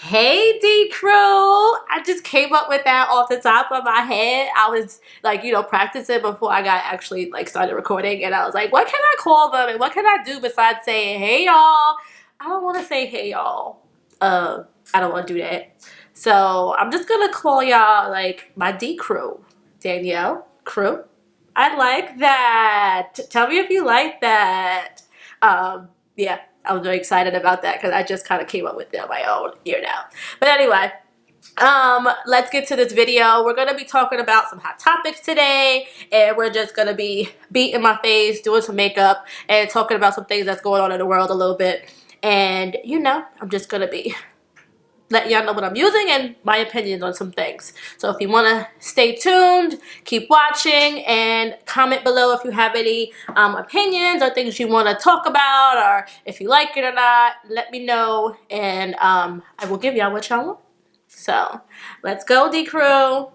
Hey DCrew! I just came up with that off the top of my head. I was like, practicing before I got actually started recording, and I was like, what can I call them and what can I do besides saying hey y'all? I don't want to say hey y'all. I don't want to do that. So I'm just gonna call y'all like my DCrew. Danielle Crew. I like that. Tell me if you like that. Yeah, I was very excited about that because I just kind of came up with it on my own here now. But anyway, let's get to this video. We're gonna be talking about some hot topics today, and we're just gonna be beating my face, doing some makeup, and talking about some things that's going on in the world a little bit. And I'm just gonna be let y'all know what I'm using and my opinions on some things. So if you want to stay tuned, keep watching, and comment below if you have any opinions or things you want to talk about, or if you like it or not, let me know, and I will give y'all what y'all want. So let's go, DCrew.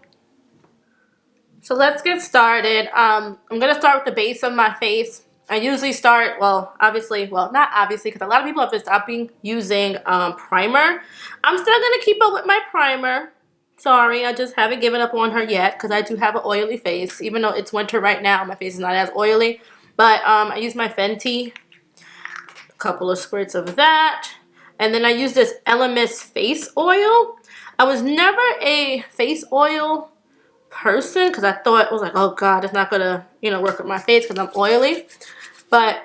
So let's get started. I'm going to start with the base of my face. I usually start, not obviously, because a lot of people have been stopping using primer. I'm still going to keep up with my primer. Sorry, I just haven't given up on her yet because I do have an oily face. Even though it's winter right now, my face is not as oily. But I use my Fenty, a couple of squirts of that. And then I use this Elemis face oil. I was never a face oil person because I thought, I was like, oh god, it's not gonna work with my face because I'm oily, but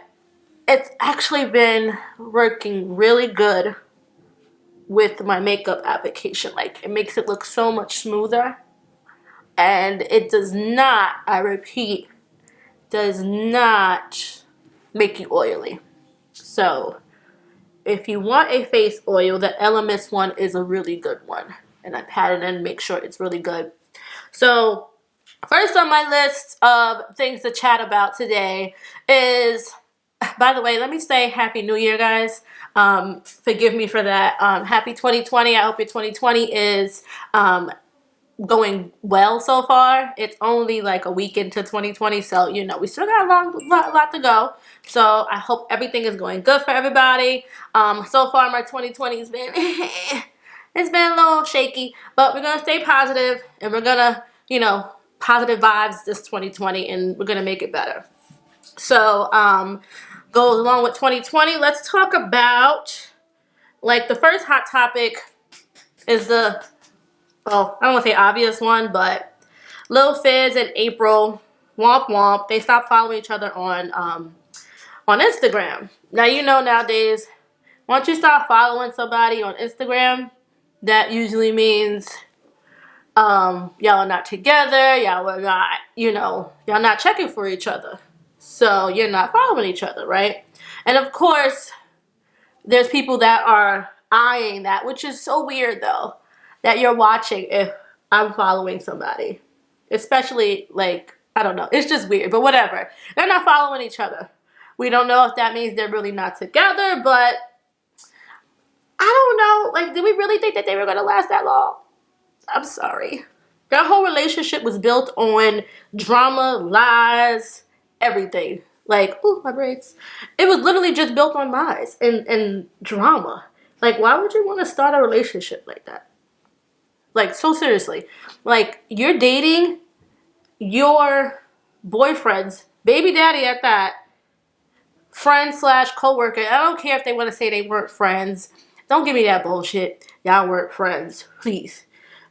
it's actually been working really good with my makeup application. Like, it makes it look so much smoother, and it does not, I repeat, does not make you oily. So if you want a face oil, the Elemis one is a really good one, and I pat it in and make sure it's really good. So first on my list of things to chat about today is, by the way, let me say Happy New Year, guys. Forgive me for that. Happy 2020. I hope your 2020 is going well so far. It's only like a week into 2020, so we still got a lot to go. So I hope everything is going good for everybody. So far my 2020 has been it's been a little shaky, but we're gonna stay positive, and we're gonna positive vibes this 2020, and we're gonna make it better. So goes along with 2020, let's talk about, like, the first hot topic is the, well, I don't want to say obvious one, but Lil Fizz and April, womp womp, they stopped following each other on Instagram. Now, nowadays, once you start following somebody on Instagram, that usually means y'all are not together, y'all are not, y'all not checking for each other. So you're not following each other, right? And of course, there's people that are eyeing that, which is so weird though, that you're watching if I'm following somebody. Especially, like, I don't know, it's just weird, but whatever. They're not following each other. We don't know if that means they're really not together, but I don't know. Like, did we really think that they were gonna last that long? I'm sorry. Their whole relationship was built on drama, lies, everything. Like, ooh, my braids. It was literally just built on lies and drama. Like, why would you want to start a relationship like that? Like, so seriously. Like, you're dating your boyfriend's baby daddy at that, friend slash co-worker. I don't care if they want to say they weren't friends. Don't give me that bullshit. Y'all weren't friends. Please.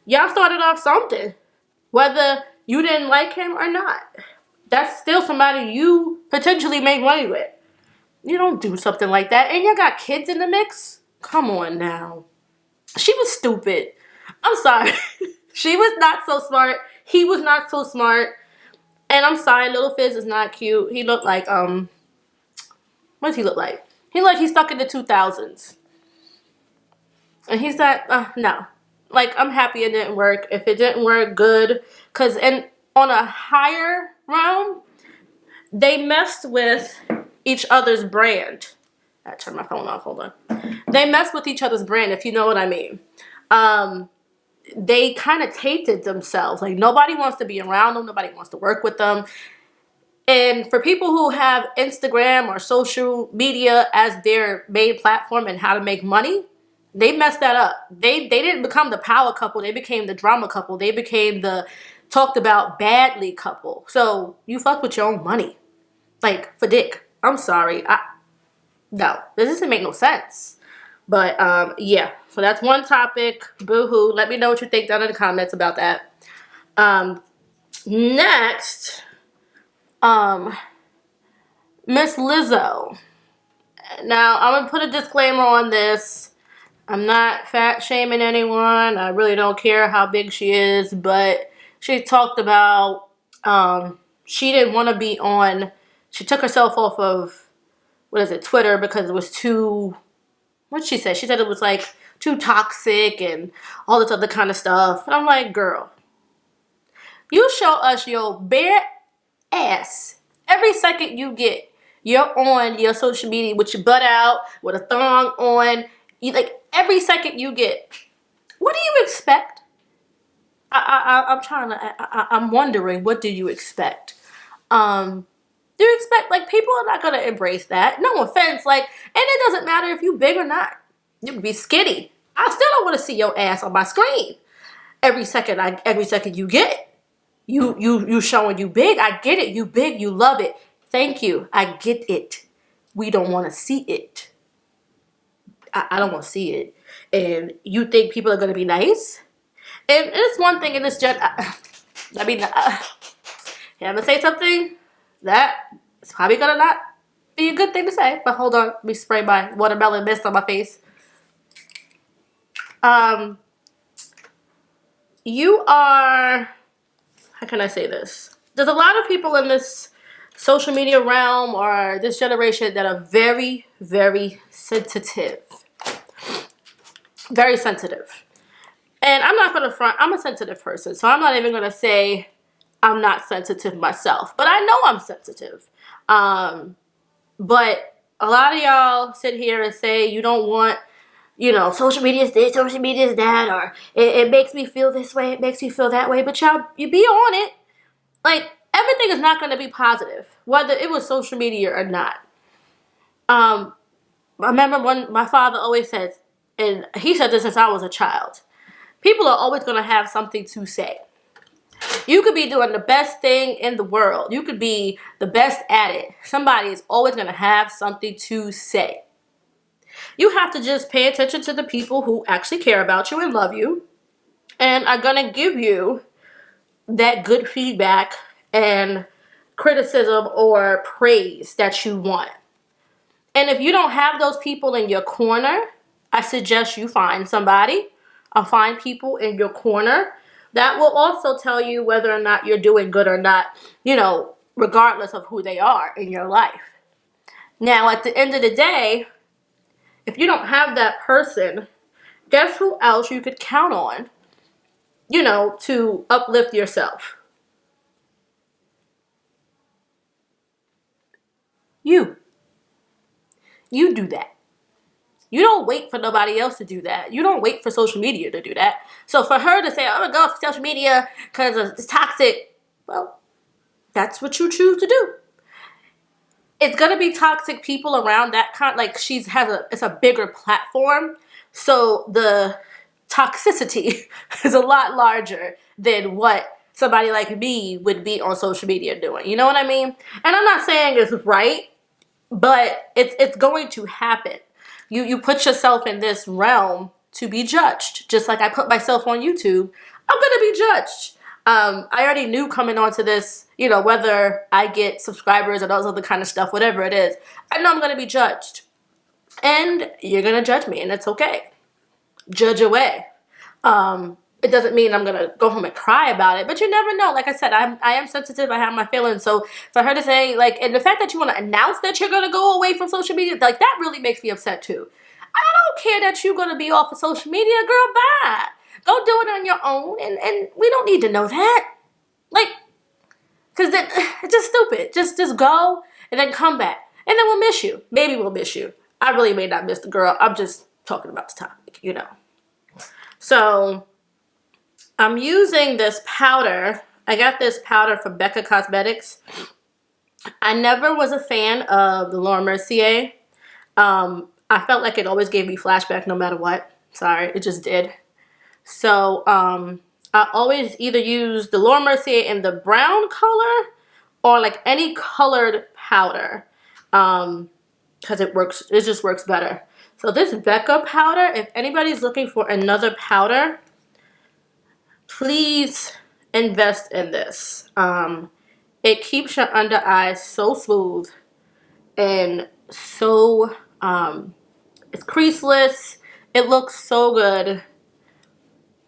Y'all started off something. Whether you didn't like him or not. That's still somebody you potentially make money with. You don't do something like that. And you got kids in the mix? Come on now. She was stupid. I'm sorry. She was not so smart. He was not so smart. And I'm sorry, Lil Fizz is not cute. He looked like, what does he look like? He looked like he's stuck in the 2000s. And he's like, no. Like, I'm happy it didn't work. If it didn't work, good. Because on a higher realm, they messed with each other's brand. I turned my phone off. Hold on. They messed with each other's brand, if you know what I mean. They kind of tainted themselves. Like, nobody wants to be around them. Nobody wants to work with them. And for people who have Instagram or social media as their main platform and how to make money, They messed that up. They didn't become the power couple. They became the drama couple. They became the talked about badly couple. So you fuck with your own money. Like, for dick. I'm sorry. No. This doesn't make no sense. But, yeah. So that's one topic. Boo-hoo. Let me know what you think down in the comments about that. Next, Miss Lizzo. Now, I'm going to put a disclaimer on this. I'm not fat shaming anyone. I really don't care how big she is. But she talked about she didn't want to be on. She took herself off of, Twitter because it was too, what did she say? She said it was like too toxic and all this other kind of stuff. And I'm like, girl, you show us your bare ass every second you get. You're on your social media with your butt out, with a thong on. You, like, every second you get. What do you expect? I'm wondering, what do you expect? Do you expect, like, people are not going to embrace that? No offense, like, and it doesn't matter if you big or not. You can be skinny. I still don't want to see your ass on my screen. Every second you get. You showing you big. I get it. You big. You love it. Thank you. I get it. We don't want to see it. I don't want to see it. And you think people are going to be nice? And it's one thing in this I'm going to say something that it's probably going to not be a good thing to say. But hold on. Let me spray my watermelon mist on my face. You are... How can I say this? There's a lot of people in this social media realm or this generation that are very, very sensitive. Very sensitive. And I'm not going to front. I'm a sensitive person. So I'm not even going to say I'm not sensitive myself. But I know I'm sensitive. But a lot of y'all sit here and say you don't want, social media is this, social media is that, or it makes me feel this way, it makes me feel that way. But y'all, you be on it. Like, everything is not going to be positive, whether it was social media or not. I remember when my father always says, and he said this since I was a child, people are always going to have something to say. You could be doing the best thing in the world. You could be the best at it. Somebody is always going to have something to say. You have to just pay attention to the people who actually care about you and love you and are going to give you that good feedback and criticism or praise that you want. And if you don't have those people in your corner, I suggest you find somebody or find people in your corner that will also tell you whether or not you're doing good or not, regardless of who they are in your life. Now, at the end of the day, if you don't have that person, guess who else you could count on, to uplift yourself? You. You do that. You don't wait for nobody else to do that. You don't wait for social media to do that. So for her to say, I'm going to go off social media because it's toxic, well, that's what you choose to do. It's going to be toxic people around that kind. Like, it's a bigger platform. So the toxicity is a lot larger than what somebody like me would be on social media doing. You know what I mean? And I'm not saying it's right, but it's going to happen. You put yourself in this realm to be judged. Just like I put myself on YouTube, I'm going to be judged. I already knew coming onto this, whether I get subscribers or those other kind of stuff, whatever it is, I know I'm going to be judged. And you're going to judge me, and it's okay. Judge away. It doesn't mean I'm going to go home and cry about it, but you never know. Like I said, I am sensitive. I have my feelings. So for her to say, like, and the fact that you want to announce that you're going to go away from social media, like, that really makes me upset too. I don't care that you're going to be off of social media, girl, bye. Go do it on your own, and we don't need to know that. Like, because then it's just stupid. Just go and then come back. And then we'll miss you. Maybe we'll miss you. I really may not miss the girl. I'm just talking about the topic, So I'm using this powder. I got this powder from Becca Cosmetics. I never was a fan of the Laura Mercier. I felt like it always gave me flashback no matter what. Sorry, it just did. So I always either use the Laura Mercier in the brown color or like any colored powder, because it just works better. So this Becca powder, if anybody's looking for another powder, please invest in this. It keeps your under eyes so smooth and so, it's creaseless. It looks so good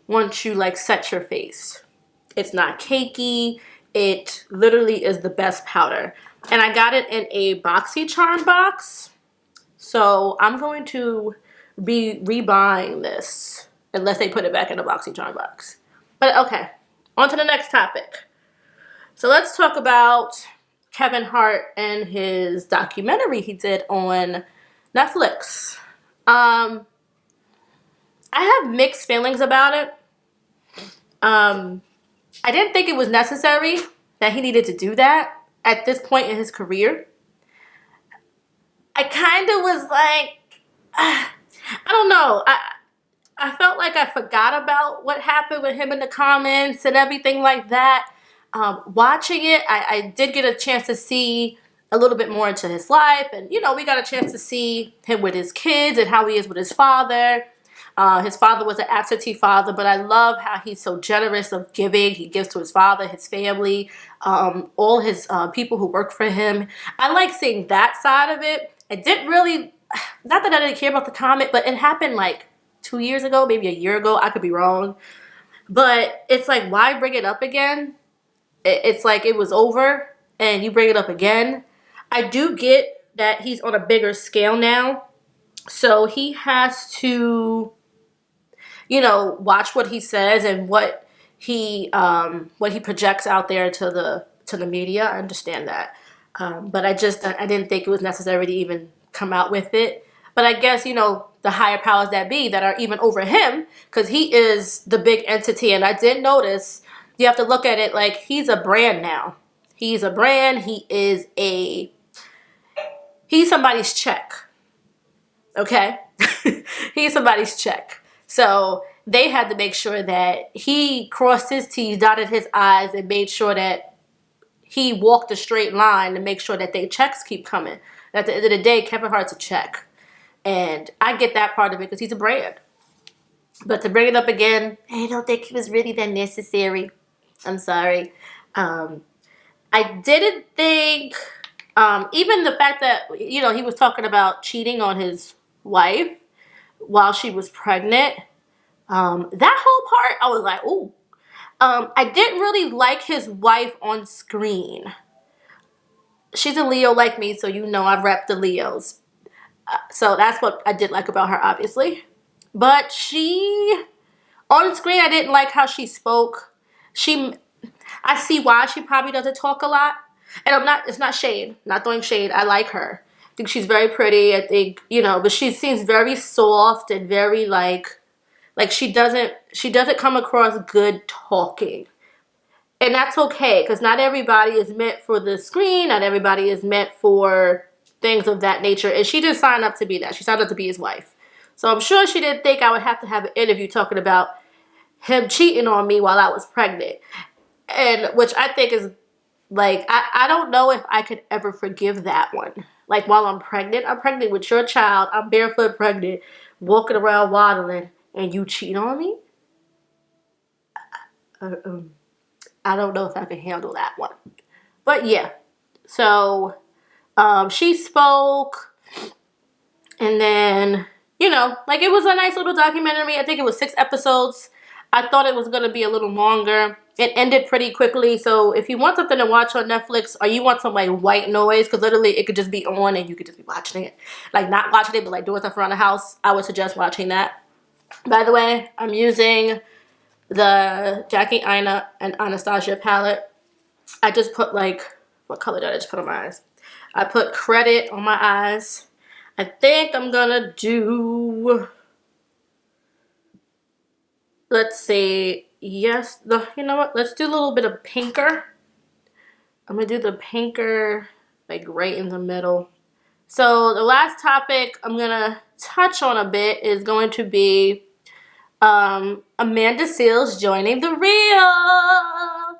once you like set your face. It's not cakey. It literally is the best powder. And I got it in a BoxyCharm box. So I'm going to be rebuying this unless they put it back in a BoxyCharm box. But okay, on to the next topic. So let's talk about Kevin Hart and his documentary he did on Netflix. I have mixed feelings about it. I didn't think it was necessary that he needed to do that at this point in his career. I kind of was like, I don't know. I felt like I forgot about what happened with him in the comments and everything like that. Watching it, I did get a chance to see a little bit more into his life. And, you know, we got a chance to see him with his kids and how he is with his father. His father was an absentee father, but I love how he's so generous of giving. He gives to his father, his family, all his people who work for him. I like seeing that side of it. I didn't really, not that I didn't care about the comment, but it happened like 2 years ago, maybe a year ago. I could be wrong. But it's like, why bring it up again? It's like it was over and you bring it up again. I do get that he's on a bigger scale now. So he has to, you know, watch what he says and what he projects out there to the media. I understand that. But I didn't think it was necessary to even come out with it. But I guess, you know, the higher powers that be that are even over him, because he is the big entity. And I did notice, you have to look at it like he's a brand now. He's a brand. He's somebody's check. Okay? He's somebody's check. So they had to make sure that he crossed his T's, dotted his I's, and made sure that he walked a straight line to make sure that their checks keep coming. At the end of the day, Kevin Hart's a check. And I get that part of it because he's a brand. But to bring it up again, I don't think it was really that necessary. I'm sorry. I didn't think, even the fact that, you know, he was talking about cheating on his wife while she was pregnant. That whole part, I was like, ooh. I didn't really like his wife on screen. She's a Leo like me, so you know I've repped the Leos. So that's what I did like about her, obviously. But on screen, I didn't like how she spoke. I see why she probably doesn't talk a lot. And it's not shade, not throwing shade. I like her. I think she's very pretty. I think, you know, but she seems very soft and very like she doesn't come across good talking. And that's okay, because not everybody is meant for the screen. Not everybody is meant for things of that nature. And she didn't sign up to be that. She signed up to be his wife. So I'm sure she didn't think I would have to have an interview talking about him cheating on me while I was pregnant. And which I think is like, I don't know if I could ever forgive that one. Like, while I'm pregnant with your child, I'm barefoot pregnant, walking around waddling, and you cheat on me? I don't know if I can handle that one. But yeah, so she spoke, and then, you know, like, it was a nice little documentary. I think it was 6 episodes. I thought it was going to be a little longer. It ended pretty quickly. So if you want something to watch on Netflix, or you want some like white noise, because literally it could just be on and you could just be watching it. Like, not watching it, but like doing stuff around the house, I would suggest watching that. By the way, I'm using the Jackie Aina and Anastasia palette. I just put like, what color did I just put on my eyes? I put Credit on my eyes. I think I'm gonna do, let's see, yes, you know what? Let's do a little bit of pinker. I'm gonna do the pinker like right in the middle. So the last topic I'm gonna touch on a bit is going to be Amanda Seales joining The Real.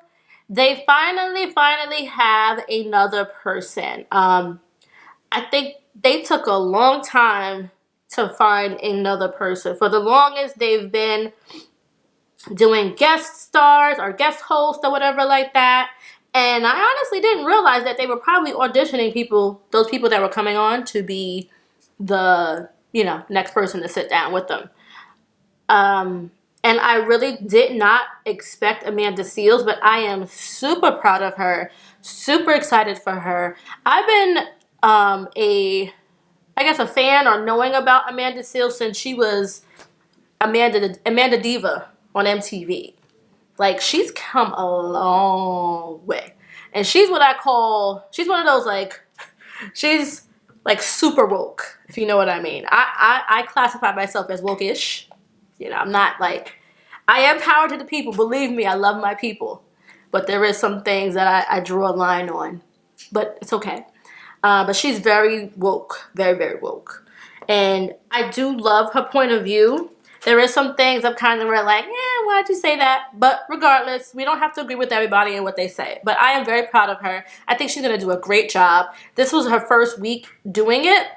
They finally have another person. I think they took a long time to find another person. For the longest, they've been doing guest stars or guest hosts or whatever like that. And I honestly didn't realize that they were probably auditioning those people that were coming on to be the, next person to sit down with them. And I really did not expect Amanda Seales, but I am super proud of her, super excited for her. I've been a fan or knowing about Amanda Seales since she was Amanda Diva on MTV. Like, she's come a long way. And she's one of those, like, she's like super woke, if you know what I mean. I classify myself as woke-ish. I'm not like, I am power to the people. Believe me, I love my people. But there is some things that I draw a line on. But it's okay. But she's very woke. Very, very woke. And I do love her point of view. There is some things I'm kind of like, why'd you say that? But regardless, we don't have to agree with everybody and what they say. But I am very proud of her. I think she's going to do a great job. This was her first week doing it.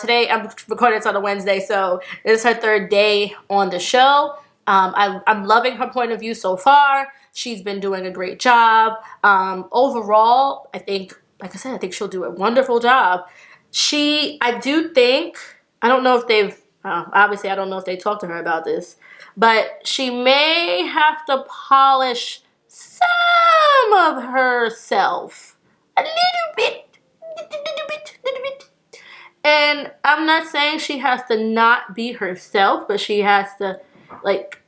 Today, I'm recording this on a Wednesday, so it's her third day on the show. I'm loving her point of view so far. She's been doing a great job. Overall, I think, like I said, I think she'll do a wonderful job. I don't know if obviously I don't know if they talked to her about this, but she may have to polish some of herself a little bit. And I'm not saying she has to not be herself, but she has to,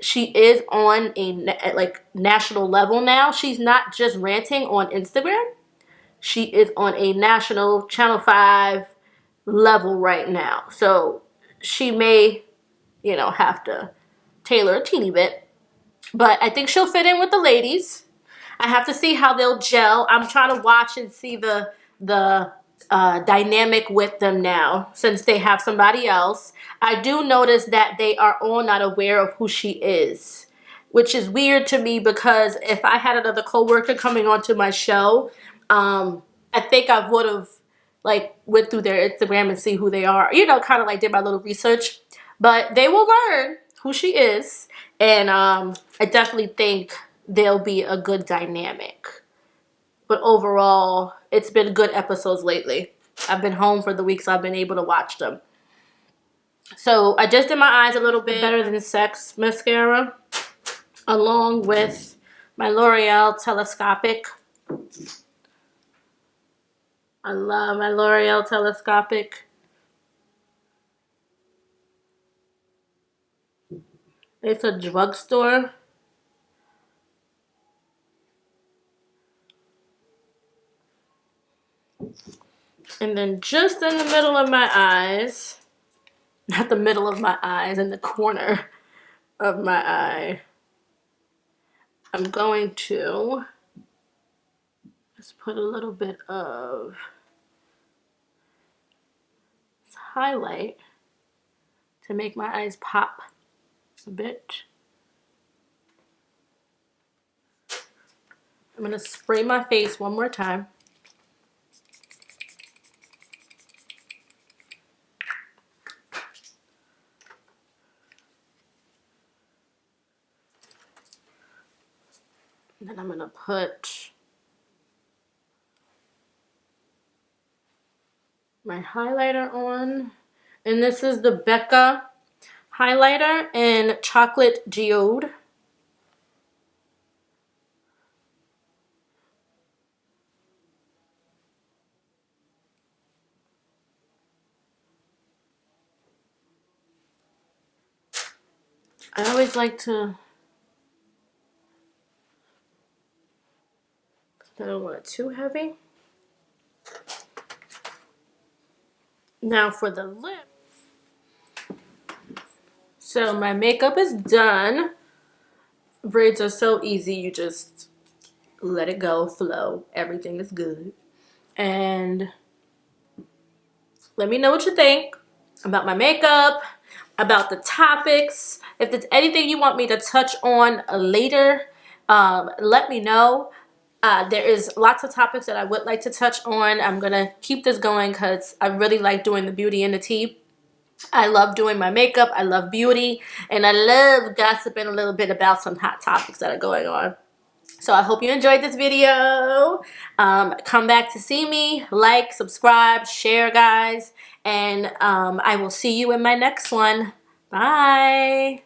she is on a national level now. She's not just ranting on Instagram. She is on a national Channel 5 level right now. So she may, have to tailor a teeny bit. But I think she'll fit in with the ladies. I have to see how they'll gel. I'm trying to watch and see the dynamic with them now, since they have somebody else. I do notice that they are all not aware of who she is, which is weird to me, because if I had another coworker coming onto my show, I think I would have went through their Instagram and see who they are, kind of did my little research. But they will learn who she is, and I definitely think they'll be a good dynamic. But overall, it's been good episodes lately. I've been home for the week, so I've been able to watch them. So I just did my eyes a little bit Better Than Sex mascara, along with my L'Oreal Telescopic. I love my L'Oreal Telescopic. It's a drugstore. And then just in the middle of my eyes, not the middle of my eyes, in the corner of my eye, I'm going to just put a little bit of highlight to make my eyes pop a bit. I'm going to spray my face one more time. And then I'm going to put my highlighter on. And this is the Becca highlighter in Chocolate Geode. I always like to, I don't want it too heavy. Now for the lip. So my makeup is done. Braids are so easy. You just let it go, flow. Everything is good. And let me know what you think about my makeup, about the topics. If there's anything you want me to touch on later, let me know. There is lots of topics that I would like to touch on. I'm going to keep this going because I really like doing the beauty and the tea. I love doing my makeup. I love beauty. And I love gossiping a little bit about some hot topics that are going on. So I hope you enjoyed this video. Come back to see me. Like, subscribe, share, guys. And I will see you in my next one. Bye.